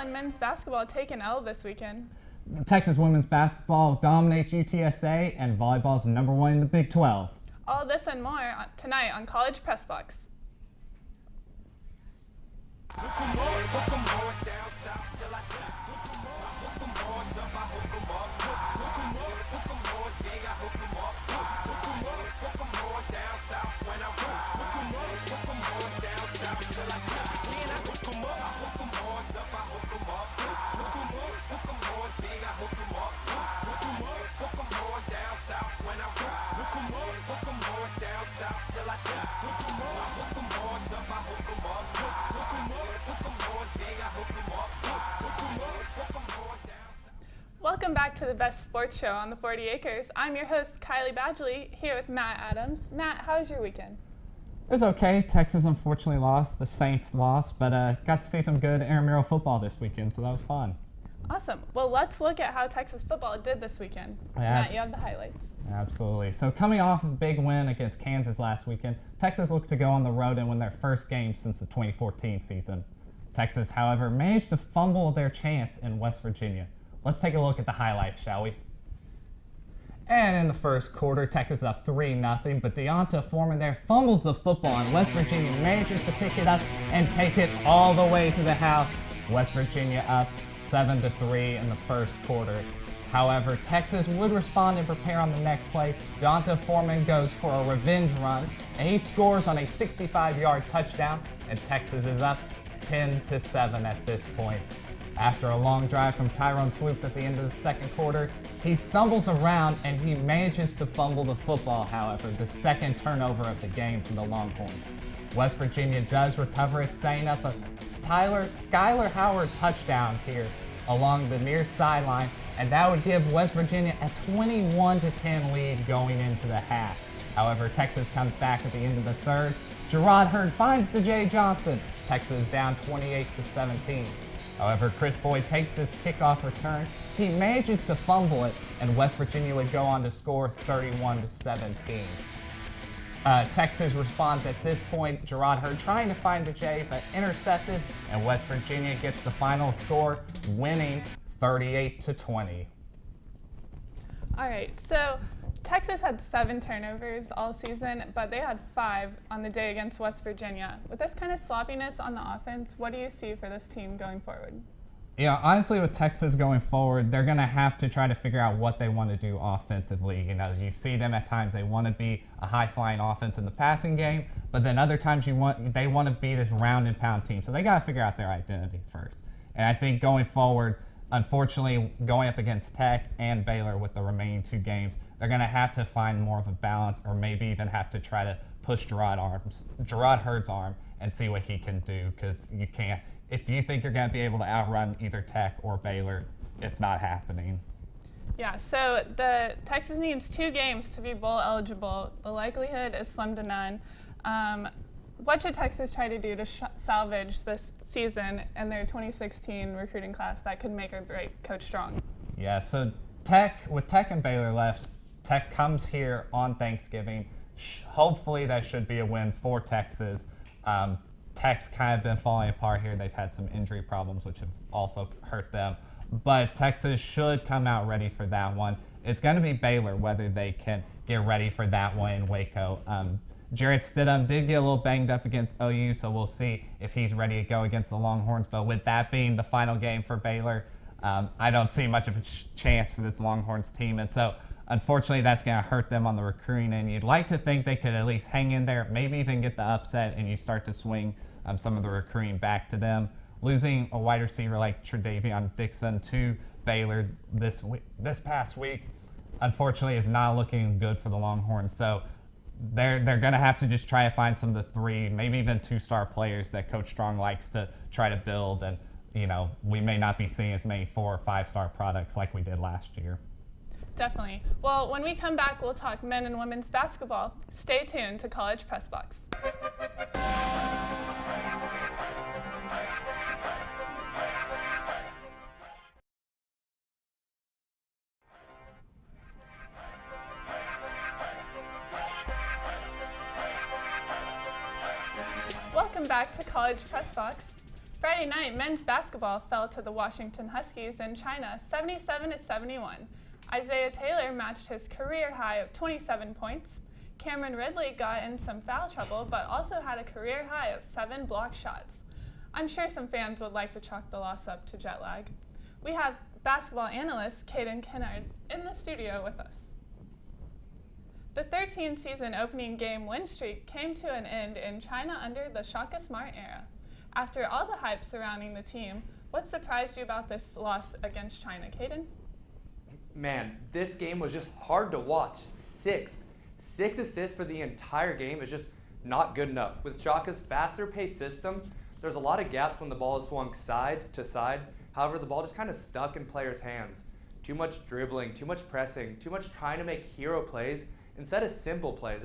and men's basketball take an L this weekend. Texas women's basketball dominates UTSA, and volleyball's #1 in the Big 12. All this and more tonight on College Press Box. Welcome back to the best sports show on the 40 Acres. I'm your host, Kylie Badgley, here with Matt Adams. Matt, how was your weekend? It was okay. Texas unfortunately lost. The Saints lost, but got to see some good intramural football this weekend, so that was fun. Awesome. Well, let's look at how Texas football did this weekend. Matt, you have the highlights. Absolutely. So coming off a big win against Kansas last weekend, Texas looked to go on the road and win their first game since the 2014 season. Texas, however, managed to fumble their chance in West Virginia. Let's take a look at the highlights, shall we? And in the first quarter, Texas up 3-0, but Deonta Foreman there fumbles the football, and West Virginia manages to pick it up and take it all the way to the house. West Virginia up 7-3 in the first quarter. However, Texas would respond and prepare on the next play. Deonta Foreman goes for a revenge run, and he scores on a 65-yard touchdown, and Texas is up 10-7 at this point. After a long drive from Tyrone Swoops at the end of the second quarter, he stumbles around and he manages to fumble the football, however, the second turnover of the game for the Longhorns. West Virginia does recover it, setting up a Skylar Howard touchdown here along the near sideline, and that would give West Virginia a 21-10 lead going into the half. However, Texas comes back at the end of the third. Gerard Hurd finds DeJay Johnson. Texas down 28-17. However, Chris Boyd takes this kickoff return. He manages to fumble it, and West Virginia would go on to score 31-17. Texas responds at this point. Gerard Hurd trying to find DeJay, but intercepted, and West Virginia gets the final score, winning 38-20. All right, so Texas had 7 turnovers all season, but they had 5 on the day against West Virginia. With this kind of sloppiness on the offense, what do you see for this team going forward? Yeah, honestly, with Texas going forward, they're going to have to try to figure out what they want to do offensively. You know, you see them at times, they want to be a high-flying offense in the passing game, but then other times they want to be this round and pound team. So they got to figure out their identity first. And I think going forward, unfortunately, going up against Tech and Baylor with the remaining 2 games, they're going to have to find more of a balance, or maybe even have to try to push Gerard Hurd's arm and see what he can do, because you can't. If you think you're going to be able to outrun either Tech or Baylor, it's not happening. Yeah, so the Texas needs 2 games to be bowl eligible. The likelihood is slim to none. What should Texas try to do to salvage this season and their 2016 recruiting class that could make or break Coach Strong? Yeah, so with Tech and Baylor left, Tech comes here on Thanksgiving. Hopefully that should be a win for Texas. Tech's kind of been falling apart here. They've had some injury problems, which have also hurt them. But Texas should come out ready for that one. It's going to be Baylor whether they can get ready for that one in Waco. Jarrett Stidham did get a little banged up against OU, so we'll see if he's ready to go against the Longhorns. But with that being the final game for Baylor, I don't see much of a chance for this Longhorns team. And so, unfortunately, that's going to hurt them on the recruiting end. You'd like to think they could at least hang in there, maybe even get the upset, and you start to swing some of the recruiting back to them. Losing a wide receiver like Tre'Davion Dixon to Baylor this past week, unfortunately, is not looking good for the Longhorns. So they're going to have to just try to find some of the 3, maybe even 2-star players that Coach Strong likes to try to build. And, you know, we may not be seeing as many 4 or 5-star products like we did last year. Definitely. Well, when we come back, we'll talk men and women's basketball. Stay tuned to College Press Box. Welcome back to College Press Box. Friday night, men's basketball fell to the Washington Huskies in China 77-71. Isaiah Taylor matched his career high of 27 points. Cameron Ridley got in some foul trouble, but also had a career high of 7 block shots. I'm sure some fans would like to chalk the loss up to jet lag. We have basketball analyst Caden Kinard in the studio with us. The 13-season opening game win streak came to an end in China under the Shaka Smart era. After all the hype surrounding the team, what surprised you about this loss against China, Caden? Man, this game was just hard to watch. Six assists for the entire game is just not good enough. With Shaka's faster-paced system, there's a lot of gaps when the ball is swung side to side. However, the ball just kind of stuck in players' hands. Too much dribbling, too much pressing, too much trying to make hero plays instead of simple plays.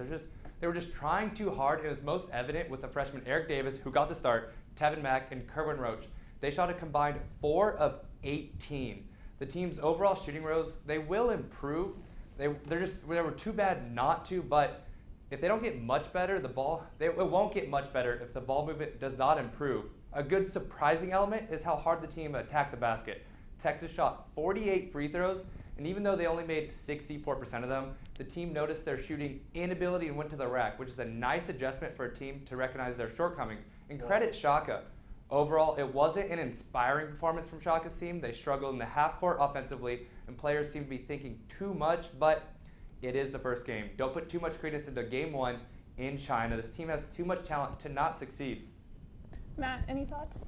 They were just trying too hard. It was most evident with the freshman Eric Davis, who got the start, Tevin Mack, and Kerwin Roach. They shot a combined 4 of 18. The team's overall shooting rows, they will improve. They were too bad not to, but if they don't get much better, it won't get much better if the ball movement does not improve. A good surprising element is how hard the team attacked the basket. Texas shot 48 free throws, and even though they only made 64% of them, the team noticed their shooting inability and went to the rack, which is a nice adjustment for a team to recognize their shortcomings. And credit Shaka. Overall, it wasn't an inspiring performance from Shaka's team. They struggled in the half court offensively, and players seem to be thinking too much, but it is the first game. Don't put too much credence into game one in China. This team has too much talent to not succeed. Matt, any thoughts?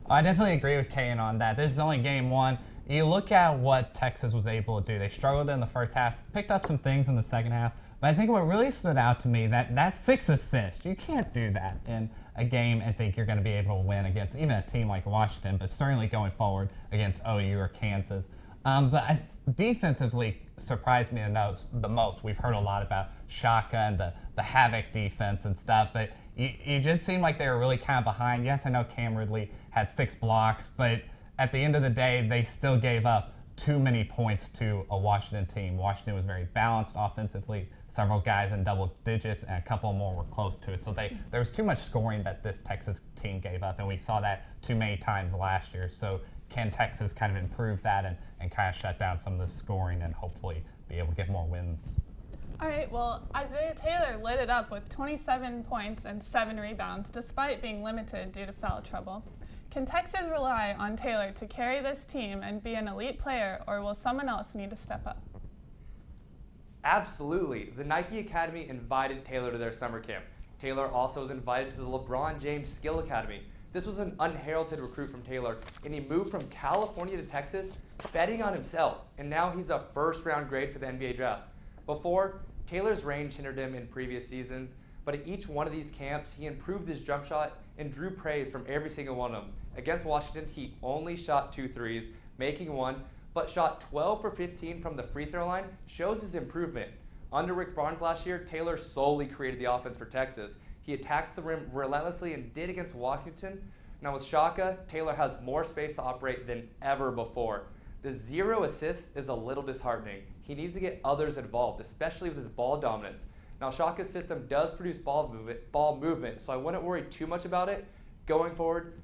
I definitely agree with Kaden on that. This is only game one. You look at what Texas was able to do. They struggled in the first half, picked up some things in the second half, but I think what really stood out to me, that's 6 assists. You can't do that in a game and think you're going to be able to win against even a team like Washington, but certainly going forward against OU or Kansas. But defensively surprised me the most. We've heard a lot about Shaka and the havoc defense and stuff, but you just seemed like they were really kind of behind. Yes, I know Cam Ridley had 6 blocks, but at the end of the day, they still gave up too many points to a Washington team. Washington was very balanced offensively. Several guys in double digits, and a couple more were close to it. So there was too much scoring that this Texas team gave up, and we saw that too many times last year. So can Texas kind of improve that and kind of shut down some of the scoring and hopefully be able to get more wins? All right, well, Isaiah Taylor lit it up with 27 points and 7 rebounds, despite being limited due to foul trouble. Can Texas rely on Taylor to carry this team and be an elite player, or will someone else need to step up? Absolutely. The Nike Academy invited Taylor to their summer camp. Taylor also was invited to the LeBron James Skill Academy. This was an unheralded recruit from Taylor, and he moved from California to Texas betting on himself, and now he's a first-round grade for the NBA draft. Before, Taylor's range hindered him in previous seasons, but at each one of these camps, he improved his jump shot and drew praise from every single one of them. Against Washington, he only shot 2 threes, making 1, but shot 12 for 15 from the free throw line, shows his improvement. Under Rick Barnes last year, Taylor solely created the offense for Texas. He attacks the rim relentlessly and did against Washington. Now with Shaka, Taylor has more space to operate than ever before. The 0 assists is a little disheartening. He needs to get others involved, especially with his ball dominance. Now Shaka's system does produce ball movement, so I wouldn't worry too much about it. Going forward,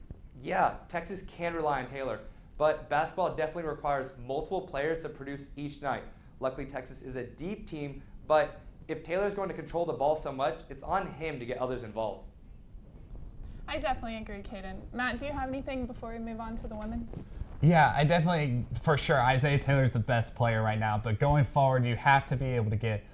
yeah, Texas can rely on Taylor, but basketball definitely requires multiple players to produce each night. Luckily, Texas is a deep team, but if Taylor's going to control the ball so much, it's on him to get others involved. I definitely agree, Caden. Matt, do you have anything before we move on to the women? Yeah, I definitely, for sure, Isaiah Taylor's the best player right now, but going forward, you have to be able to get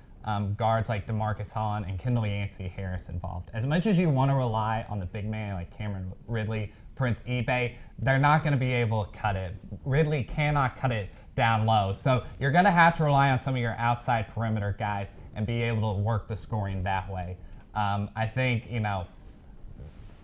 guards like DeMarcus Holland and Kendall Yancey Harris involved. As much as you want to rely on the big man like Cameron Ridley, Prince Ebay, they're not going to be able to cut it. Ridley cannot cut it down low. So you're going to have to rely on some of your outside perimeter guys and be able to work the scoring that way. I think,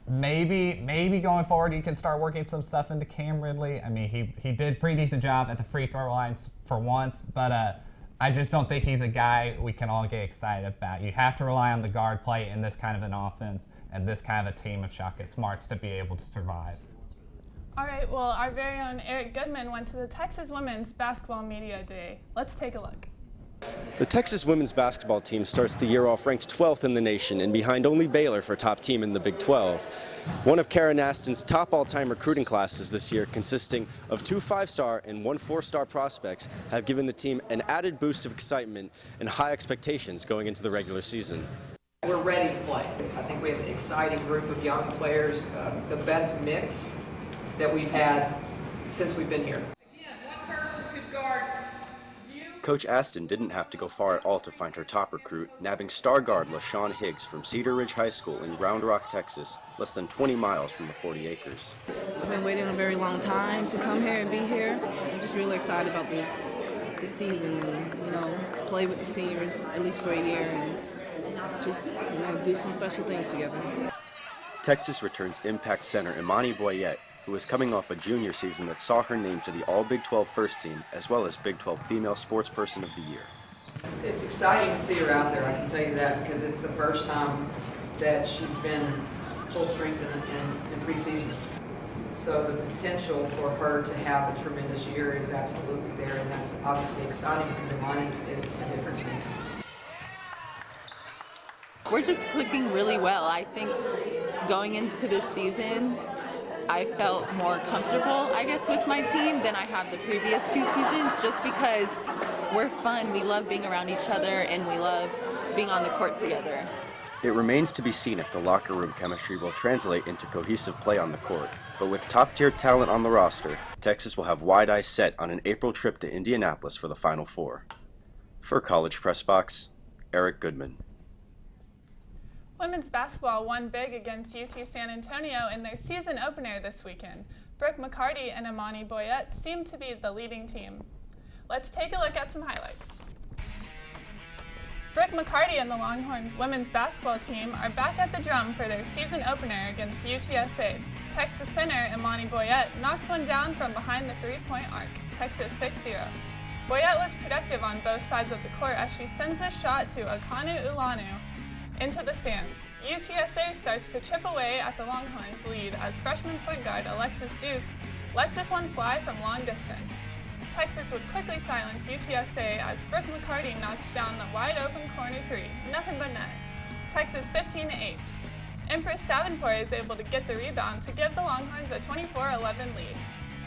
maybe going forward you can start working some stuff into Cam Ridley. I mean, he did a pretty decent job at the free throw lines for once, but I just don't think he's a guy we can all get excited about. You have to rely on the guard play in this kind of an offense and this kind of a team of Shaka Smarts to be able to survive. All right, well, our very own Eric Goodman went to the Texas Women's Basketball Media Day. Let's take a look. The Texas women's basketball team starts the year off ranked 12th in the nation and behind only Baylor for top team in the Big 12. One of Kara Naston's top all-time recruiting classes this year, consisting of 2 5-star and 1 4-star prospects, have given the team an added boost of excitement and high expectations going into the regular season. We're ready to play. I think we have an exciting group of young players, the best mix that we've had since we've been here. Coach Aston didn't have to go far at all to find her top recruit, nabbing star guard LaShawn Higgs from Cedar Ridge High School in Round Rock, Texas, less than 20 miles from the 40 acres. I've been waiting a very long time to come here and be here. I'm just really excited about this season and, to play with the seniors at least for a year and just, do some special things together. Texas returns Impact center Imani Boyette, who is coming off a junior season that saw her named to the All-Big 12 first team, as well as Big 12 Female Sports Person of the Year. It's exciting to see her out there, I can tell you that, because it's the first time that she's been full strength in preseason. So the potential for her to have a tremendous year is absolutely there, and that's obviously exciting because Imani is a difference maker. We're just clicking really well. I think going into this season, I felt more comfortable, with my team than I have the previous 2 seasons, just because we're fun. We love being around each other, and we love being on the court together. It remains to be seen if the locker room chemistry will translate into cohesive play on the court, but with top-tier talent on the roster, Texas will have wide eyes set on an April trip to Indianapolis for the Final Four. For College Press Box, Eric Goodman. Women's basketball won big against UT San Antonio in their season opener this weekend. Brooke McCarty and Imani Boyette seem to be the leading team. Let's take a look at some highlights. Brooke McCarty and the Longhorn women's basketball team are back at the drum for their season opener against UTSA. Texas center Imani Boyette knocks one down from behind the three-point arc, Texas 6-0. Boyette was productive on both sides of the court as she sends a shot to Akanu Ulanu into the stands. UTSA starts to chip away at the Longhorns' lead as freshman point guard Alexis Dukes lets this one fly from long distance. Texas would quickly silence UTSA as Brooke McCarty knocks down the wide-open corner 3, nothing but net. Texas 15-8. Empress Davenport is able to get the rebound to give the Longhorns a 24-11 lead.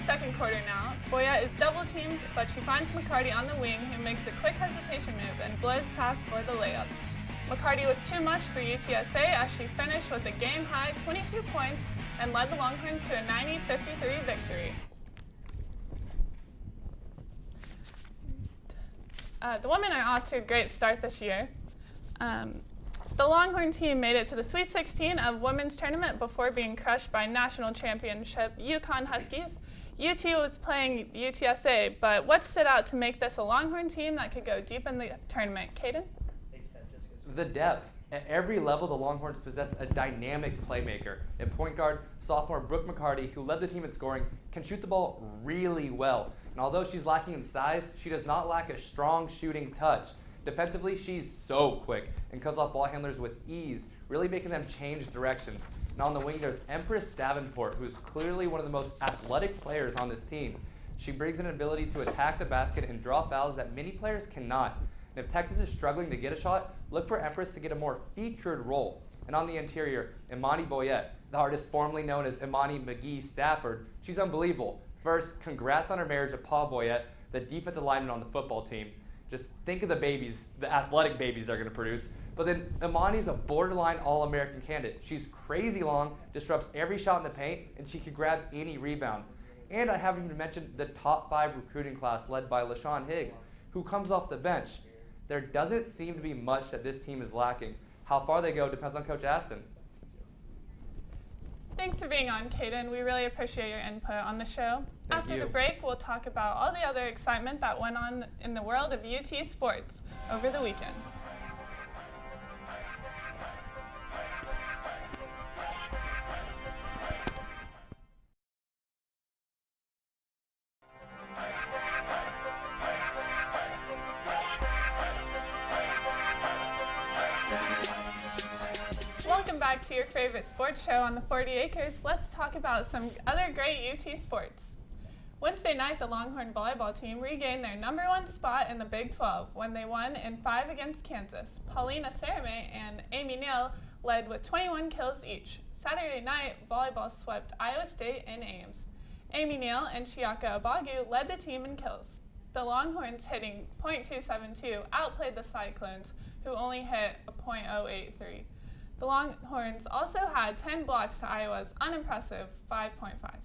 Second quarter now, Boyette is double-teamed, but she finds McCarty on the wing, who makes a quick hesitation move and blows past for the layup. McCarty was too much for UTSA as she finished with a game-high 22 points and led the Longhorns to a 90-53 victory. The women are off to a great start this year. The Longhorn team made it to the Sweet 16 of women's tournament before being crushed by national championship UConn Huskies. UT was playing UTSA, but what stood out to make this a Longhorn team that could go deep in the tournament? Caden? The depth. At every level, the Longhorns possess a dynamic playmaker. At point guard, sophomore Brooke McCarty, who led the team in scoring, can shoot the ball really well. And although she's lacking in size, she does not lack a strong shooting touch. Defensively, she's so quick and cuts off ball handlers with ease, really making them change directions. And on the wing, there's Empress Davenport, who's clearly one of the most athletic players on this team. She brings an ability to attack the basket and draw fouls that many players cannot. And if Texas is struggling to get a shot, look for Empress to get a more featured role. And on the interior, Imani Boyette, the artist formerly known as Imani McGee Stafford, she's unbelievable. First, congrats on her marriage to Paul Boyette, the defensive lineman on the football team. Just think of the babies, the athletic babies they're going to produce. But then Imani's a borderline All-American candidate. She's crazy long, disrupts every shot in the paint, and she could grab any rebound. And I haven't even mentioned the top 5 recruiting class led by LaShawn Higgs, who comes off the bench. There doesn't seem to be much that this team is lacking. How far they go depends on Coach Aston. Thanks for being on, Caden. We really appreciate your input on the show. After the break, we'll talk about all the other excitement that went on in the world of UT sports over the weekend. Welcome back to your favorite sports show on the 40 acres. Let's talk about some other great UT sports. Wednesday night, the Longhorn volleyball team regained their #1 spot in the Big 12 when they won in 5 against Kansas. Paulina Sarame and Amy Neal led with 21 kills each. Saturday night, volleyball swept Iowa State in Ames. Amy Neal and Chiaka Abagu led the team in kills. The Longhorns, hitting .272, outplayed the Cyclones, who only hit a .083. The Longhorns also had 10 blocks to Iowa's unimpressive 5.5.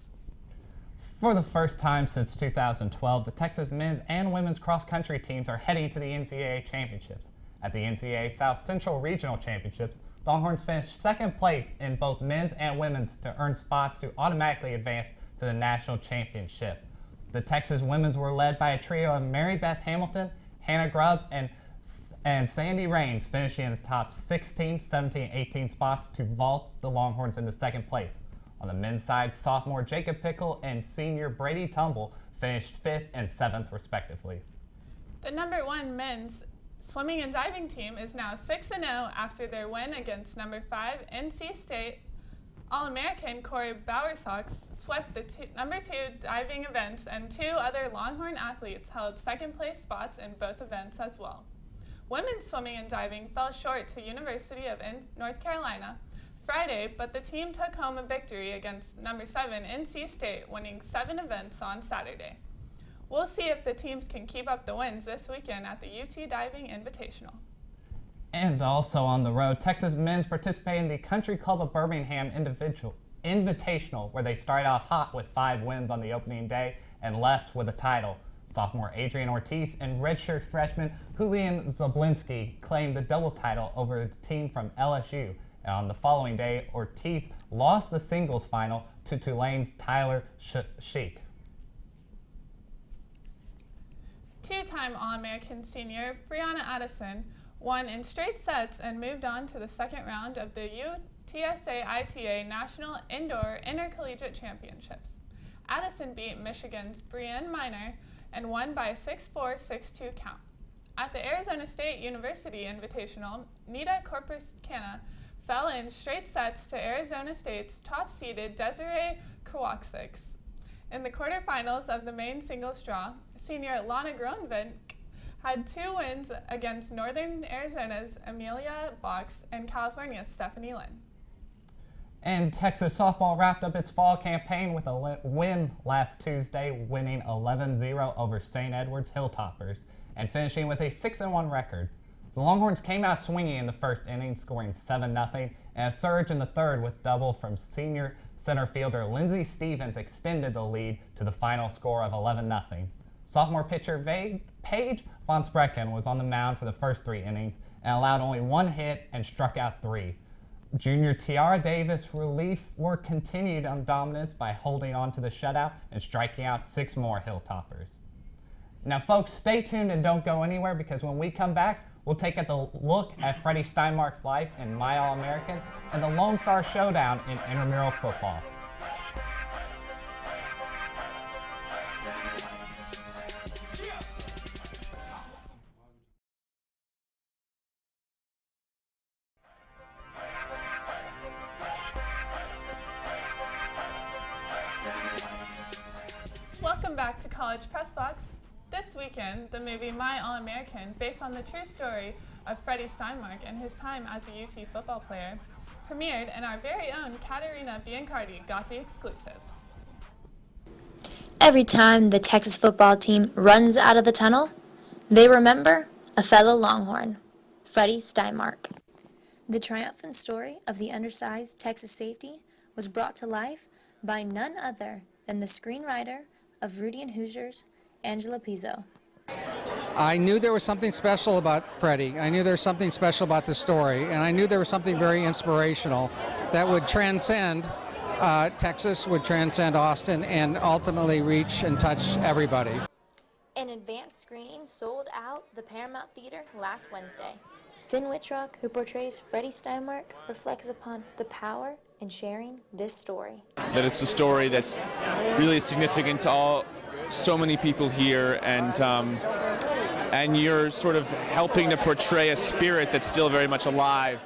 For the first time since 2012, the Texas men's and women's cross-country teams are heading to the NCAA championships. At the NCAA South Central Regional Championships, the Longhorns finished second place in both men's and women's to earn spots to automatically advance to the national championship. The Texas women's were led by a trio of Mary Beth Hamilton, Hannah Grubb, and Sandy Raines, finishing in the top 16, 17, 18 spots to vault the Longhorns into second place. On the men's side, sophomore Jacob Pickle and senior Brady Tumble finished 5th and 7th respectively. The #1 men's swimming and diving team is now 6-0 after their win against #5 NC State. All-American Corey Bowersox swept the #2 diving events, and 2 other Longhorn athletes held second-place spots in both events as well. Women's swimming and diving fell short to University of North Carolina Friday, but the team took home a victory against #7 NC State, winning 7 events on Saturday. We'll see if the teams can keep up the wins this weekend at the UT Diving Invitational. And also on the road, Texas men's participated in the Country Club of Birmingham Invitational, where they started off hot with 5 wins on the opening day and left with a title. Sophomore Adrian Ortiz and redshirt freshman Julian Zablinski claimed the double title over the team from LSU. And on the following day, Ortiz lost the singles final to Tulane's Tyler Sheik. 2-time All-American senior Brianna Addison won in straight sets and moved on to the second round of the UTSA-ITA National Indoor Intercollegiate Championships. Addison beat Michigan's Brienne Minor and won by a 6-4, 6-2 count. At the Arizona State University Invitational, Nita Corpus-Cana fell in straight sets to Arizona State's top-seeded Desiree Kowalczyk. In the quarterfinals of the main singles draw, senior Lana Gronvik had 2 wins against Northern Arizona's Amelia Box and California's Stephanie Lynn. And Texas softball wrapped up its fall campaign with a win last Tuesday, winning 11-0 over St. Edward's Hilltoppers and finishing with a 6-1 record. The Longhorns came out swinging in the first inning, scoring 7-0, and a surge in the third with double from senior center fielder Lindsey Stevens extended the lead to the final score of 11-0. Sophomore pitcher Paige Von Sprecken was on the mound for the first 3 innings and allowed only 1 hit and struck out 3. Junior Tiara Davis relief work continued on dominance by holding on to the shutout and striking out 6 more Hilltoppers. Now folks, stay tuned and don't go anywhere, because when we come back, we'll take a look at Freddie Steinmark's life in My All-American and the Lone Star Showdown in intramural football. Welcome back to College Press Box. This weekend, the movie My All-American, based on the true story of Freddie Steinmark and his time as a UT football player, premiered, and our very own Katerina Biancardi got the exclusive. Every time the Texas football team runs out of the tunnel, they remember a fellow Longhorn, Freddie Steinmark. The triumphant story of the undersized Texas safety was brought to life by none other than the screenwriter of Rudy and Hoosier's Angela Pizzo. I knew there was something special about Freddie. I knew there was something special about the story, and I knew there was something very inspirational that would transcend Texas, would transcend Austin, and ultimately reach and touch everybody. An advanced screening sold out the Paramount Theater last Wednesday. Finn Wittrock, who portrays Freddie Steinmark, reflects upon the power in sharing this story. That it's a story that's really significant to so many people here, and you're sort of helping to portray a spirit that's still very much alive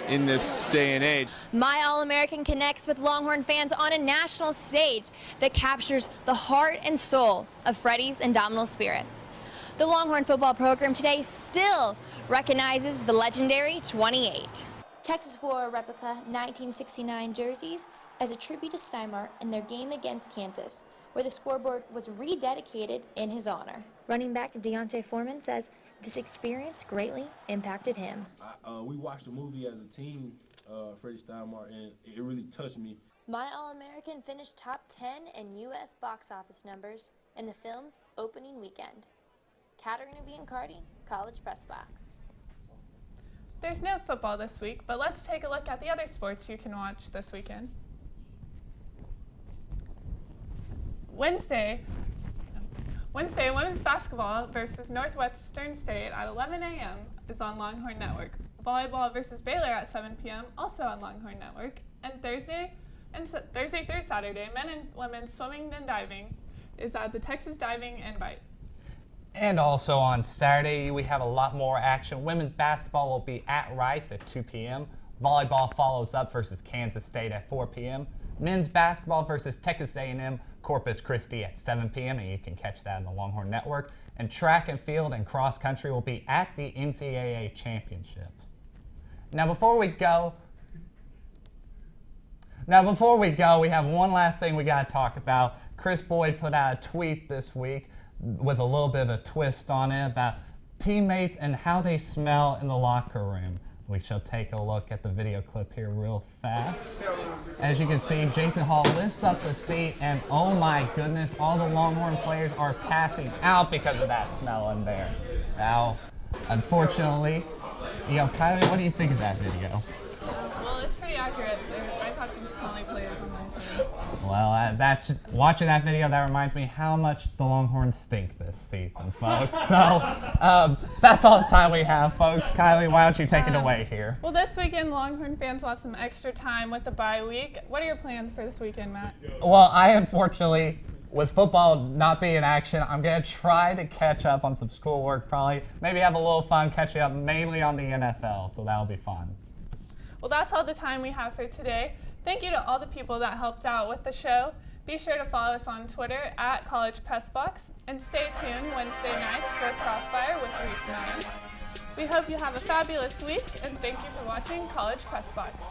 in this day and age. My All-American connects with Longhorn fans on a national stage that captures the heart and soul of Freddie's indomitable spirit. The Longhorn football program today still recognizes the legendary 28. Texas wore replica 1969 jerseys as a tribute to Steinmark in their game against Kansas, where the scoreboard was rededicated in his honor. Running back Deontay Foreman says this experience greatly impacted him. We watched the movie as a team, Freddie Steinmark, and it really touched me. My All-American finished top 10 in U.S. box office numbers in the film's opening weekend. Katarina Biancardi, College Press Box. There's no football this week, but let's take a look at the other sports you can watch this weekend. Wednesday, women's basketball versus Northwestern State at 11 a.m. is on Longhorn Network. Volleyball versus Baylor at 7 p.m. also on Longhorn Network. And Thursday through Saturday, men and women's swimming and diving is at the Texas Diving Invite. And also on Saturday, we have a lot more action. Women's basketball will be at Rice at 2 p.m. Volleyball follows up versus Kansas State at 4 p.m. Men's basketball versus Texas A&M Corpus Christi at 7 p.m. and you can catch that on the Longhorn Network. And track and field and cross country will be at the NCAA Championships. Now before we go, we have one last thing we got to talk about. Chris Boyd put out a tweet this week with a little bit of a twist on it about teammates and how they smell in the locker room. We shall take a look at the video clip here real fast. As you can see, Jason Hall lifts up the seat and oh my goodness, all the Longhorn players are passing out because of that smell in there. Now, unfortunately, Kylie, what do you think of that video? Well, it's pretty accurate. I've had some smelly players on my team. Well, watching that video, that reminds me how much the Longhorns stink this season, folks. So that's all the time we have, folks. Kylie, why don't you take it away here? Well, this weekend, Longhorn fans will have some extra time with the bye week. What are your plans for this weekend, Matt? Well, I unfortunately, with football not being in action, I'm going to try to catch up on some schoolwork, probably. Maybe have a little fun catching up mainly on the NFL, so that'll be fun. Well, that's all the time we have for today. Thank you to all the people that helped out with the show. Be sure to follow us on Twitter at College Press Box and stay tuned Wednesday nights for Crossfire with Reese Miller. We hope you have a fabulous week and thank you for watching College Press Box.